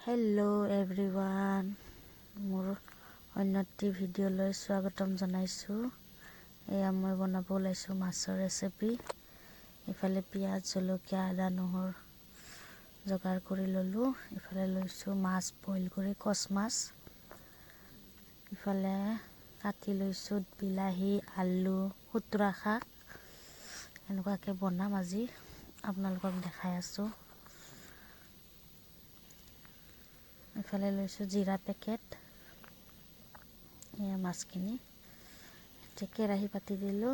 Hello' everyone, মোৰ অন্য এটি ভিডিঅ'লৈ স্বাগতম জনাইছোঁ। এয়া মই বনাব ওলাইছোঁ মাছৰ ৰেচিপি। ইফালে পিঁয়াজ, জলকীয়া, আদা, নহৰু যোগাৰ কৰি ল'লোঁ। ইফালে লৈছোঁ মাছ বইল কৰি, কচ মাছ। ইফালে কাটি লৈছোঁ বিলাহী, আলু, খুতুৰা শাক। এনেকুৱাকৈ বনাম আজি, আপোনালোকক দেখাই আছোঁ। ইফালে লৈছোঁ জিৰা পেকেট। এয়া মাছখিনি কেৰাহী পাতি দিলোঁ।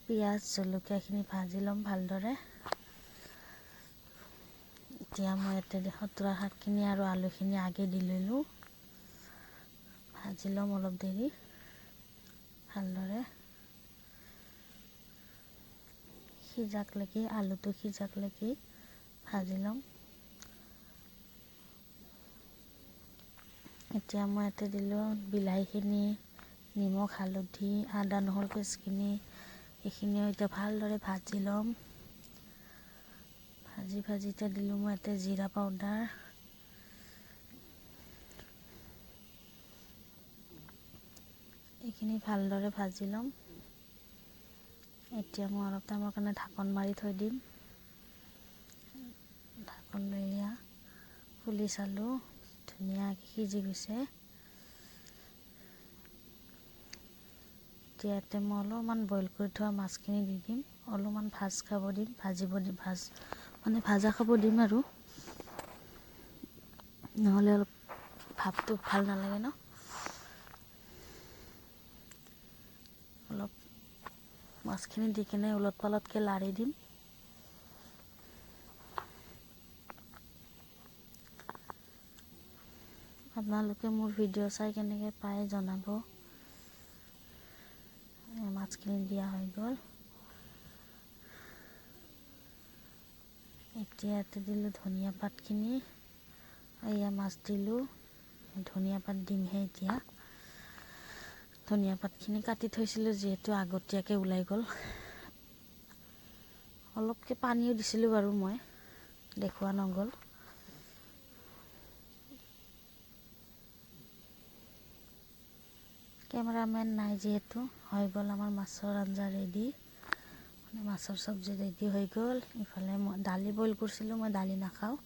পিঁয়াজ, জলকীয়াখিনি ভাজি ল'ম ভালদৰে। এতিয়া মই ইয়াতে খুতুৰা শাকখিনি আৰু আলুখিনি আগে দি ল'লোঁ। ভাজি ল'ম অলপ দেৰি ভালদৰে। আলুটো সিজাকলৈকে ভাজি ল'ম। এতিয়া মই ইয়াতে দিলোঁ বিলাহীখিনি, নিমখ, হালধি, আদা, নহৰু পেষ্টখিনি। এইখিনিও এতিয়া ভালদৰে ভাজি ল'ম। ভাজি এতিয়া দিলোঁ মই ইয়াতে জিৰা পাউডাৰ। এইখিনি ভালদৰে ভাজি ল'ম। এতিয়া মই অলপ টাইমৰ কাৰণে ঢাকন মাৰি থৈ দিম। ঢাকন লৈ খুলি চালোঁ, ধুনীয়াকৈ সিজি গৈছে। এতিয়া ইয়াতে মই অলপমান বইল কৰি থোৱা মাছখিনি দি দিম। অলপমান ভাজা খাব দিম আৰু নহ'লে অলপ ভাপটো ভাল নালাগে ন। অলপ মাছখিনি দি কিনে ওলট পালটকৈ লাৰি দিম। আপোনালোকে মোৰ ভিডিঅ' চাই কেনেকৈ পায় জনাব। মাছখিনি দিয়া হৈ গ'ল। এতিয়া ইয়াতে দিলোঁ ধনিয়া পাতখিনি। এয়া মাছ দিলোঁ, ধনিয়া পাত দিমহে এতিয়া। ধনিয়া পাতখিনি কাটি থৈছিলোঁ যিহেতু আগতীয়াকৈ ওলাই গ'ল। অলপকৈ পানীও দিছিলোঁ বাৰু, মই দেখুওৱা নগ'ল। কেমেৰামেন নাই যিহেতু, হৈ গ'ল আমাৰ মাছৰ আঞ্জা ৰেডি। মাছৰ চব্জি ৰেডি হৈ গ'ল। ইফালে মই দালি বইল কৰিছিলোঁ, মই দালি নাখাওঁ।